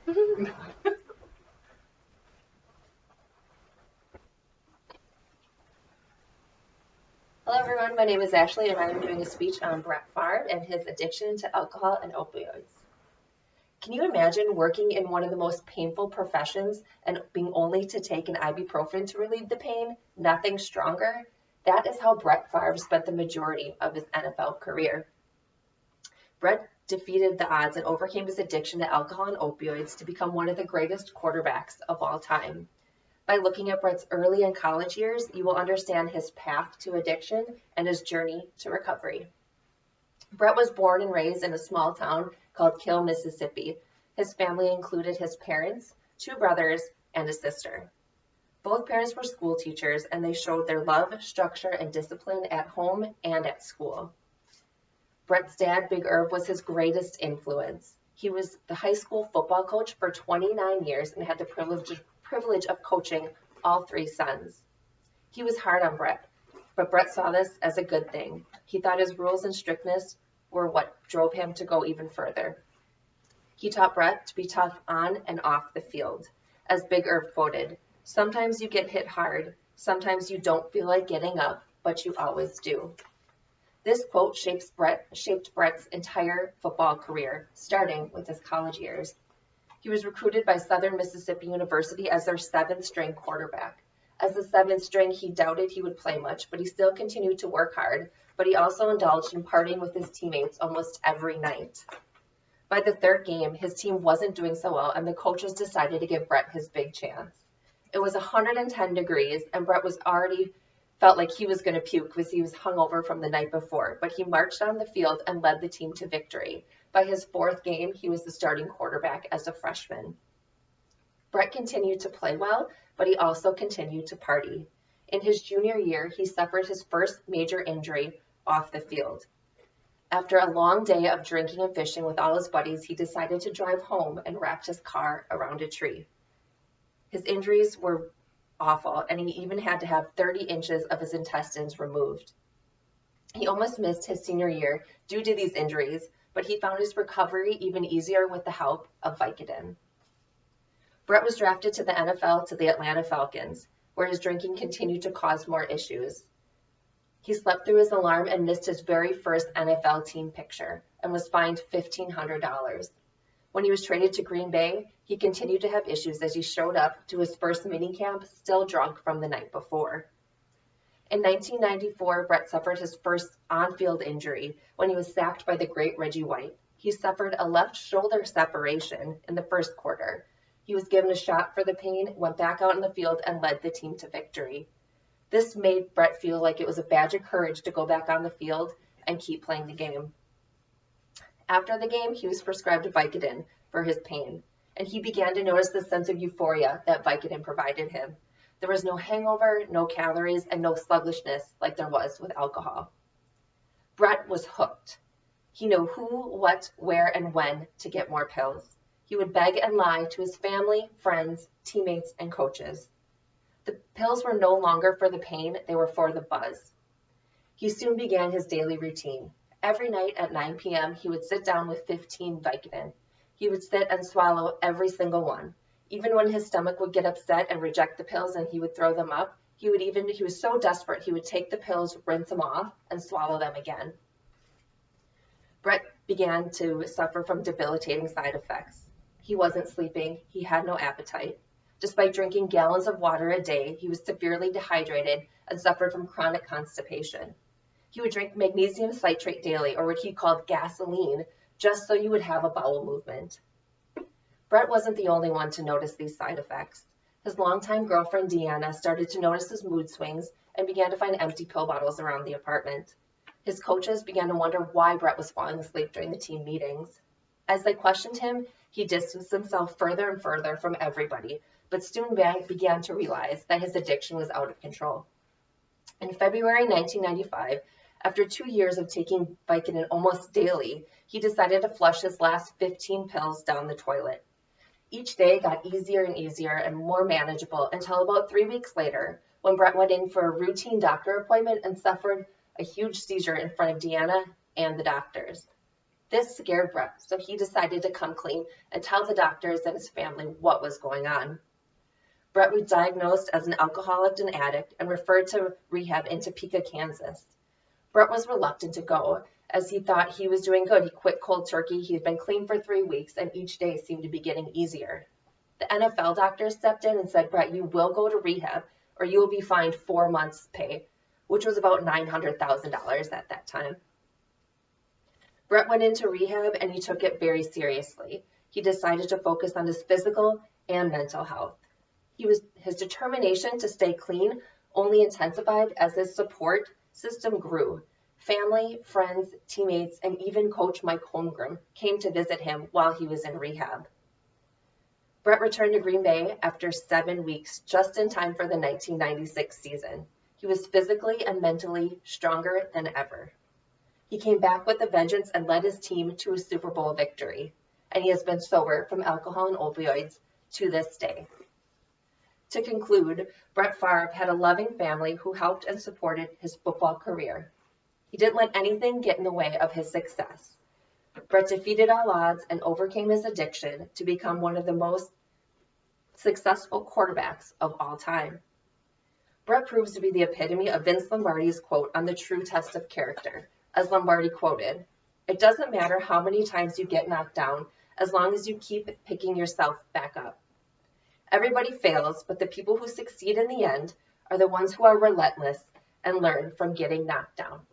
Hello everyone, my name is Ashley and I'm doing a speech on Brett Favre and his addiction to alcohol and opioids. Can you imagine working in one of the most painful professions and being only to take an ibuprofen to relieve the pain? Nothing stronger? That is how Brett Favre spent the majority of his NFL career. Brett defeated the odds and overcame his addiction to alcohol and opioids to become one of the greatest quarterbacks of all time. By looking at Brett's early and college years, you will understand his path to addiction and his journey to recovery. Brett was born and raised in a small town called Kill, Mississippi. His family included his parents, two brothers, and a sister. Both parents were school teachers, and they showed their love, structure, and discipline at home and at school. Brett's dad, Big Herb, was his greatest influence. He was the high school football coach for 29 years and had the privilege of coaching all three sons. He was hard on Brett, but Brett saw this as a good thing. He thought his rules and strictness were what drove him to go even further. He taught Brett to be tough on and off the field. As Big Herb quoted, "Sometimes you get hit hard, sometimes you don't feel like getting up, but you always do." This quote shaped Brett's entire football career, starting with his college years. He was recruited by Southern Mississippi University as their seventh-string quarterback. As the seventh string, he doubted he would play much, but he still continued to work hard, but he also indulged in partying with his teammates almost every night. By the third game, his team wasn't doing so well, and the coaches decided to give Brett his big chance. It was 110 degrees, and Brett was already felt like he was going to puke because he was hungover from the night before, but he marched on the field and led the team to victory. By his fourth game, he was the starting quarterback as a freshman. Brett continued to play well, but he also continued to party. In his junior year, he suffered his first major injury off the field. After a long day of drinking and fishing with all his buddies, he decided to drive home and wrapped his car around a tree. His injuries were awful, and he even had to have 30 inches of his intestines removed. He almost missed his senior year due to these injuries, but he found his recovery even easier with the help of Vicodin. Brett was drafted to the NFL to the Atlanta Falcons, where his drinking continued to cause more issues. He slept through his alarm and missed his very first NFL team picture and was fined $1,500. When he was traded to Green Bay, he continued to have issues as he showed up to his first minicamp still drunk from the night before. In 1994, Brett suffered his first on-field injury when he was sacked by the great Reggie White. He suffered a left shoulder separation in the first quarter. He was given a shot for the pain, went back out in the field, and led the team to victory. This made Brett feel like it was a badge of courage to go back on the field and keep playing the game. After the game, he was prescribed Vicodin for his pain, and he began to notice the sense of euphoria that Vicodin provided him. There was no hangover, no calories, and no sluggishness like there was with alcohol. Brett was hooked. He knew who, what, where, and when to get more pills. He would beg and lie to his family, friends, teammates, and coaches. The pills were no longer for the pain, they were for the buzz. He soon began his daily routine. Every night at 9 p.m., he would sit down with 15 Vicodin. He would sit and swallow every single one. Even when his stomach would get upset and reject the pills and he would throw them up, he was so desperate he would take the pills, rinse them off, and swallow them again. Brett began to suffer from debilitating side effects. He wasn't sleeping, he had no appetite. Despite drinking gallons of water a day, he was severely dehydrated and suffered from chronic constipation. He would drink magnesium citrate daily, or what he called gasoline, just so you would have a bowel movement. Brett wasn't the only one to notice these side effects. His longtime girlfriend, Deanna, started to notice his mood swings and began to find empty pill bottles around the apartment. His coaches began to wonder why Brett was falling asleep during the team meetings. As they questioned him, he distanced himself further and further from everybody, but soon began to realize that his addiction was out of control. In February 1995, after 2 years of taking Vicodin almost daily, he decided to flush his last 15 pills down the toilet. Each day got easier and easier and more manageable until about 3 weeks later, when Brett went in for a routine doctor appointment and suffered a huge seizure in front of Deanna and the doctors. This scared Brett, so he decided to come clean and tell the doctors and his family what was going on. Brett was diagnosed as an alcoholic and addict and referred to rehab in Topeka, Kansas. Brett was reluctant to go, as he thought he was doing good. He quit cold turkey, he had been clean for 3 weeks, and each day seemed to be getting easier. The NFL doctor stepped in and said, Brett, you will go to rehab or you will be fined 4 months' pay, which was about $900,000 at that time. Brett went into rehab and he took it very seriously. He decided to focus on his physical and mental health. His determination to stay clean only intensified as his support system grew. Family, friends, teammates, and even coach Mike Holmgren came to visit him while he was in rehab. Brett returned to Green Bay after 7 weeks, just in time for the 1996 season. He was physically and mentally stronger than ever. He came back with a vengeance and led his team to a Super Bowl victory, and he has been sober from alcohol and opioids to this day. To conclude, Brett Favre had a loving family who helped and supported his football career. He didn't let anything get in the way of his success. Brett defeated all odds and overcame his addiction to become one of the most successful quarterbacks of all time. Brett proves to be the epitome of Vince Lombardi's quote on the true test of character, as Lombardi quoted, "It doesn't matter how many times you get knocked down, as long as you keep picking yourself back up. Everybody fails, but the people who succeed in the end are the ones who are relentless and learn from getting knocked down."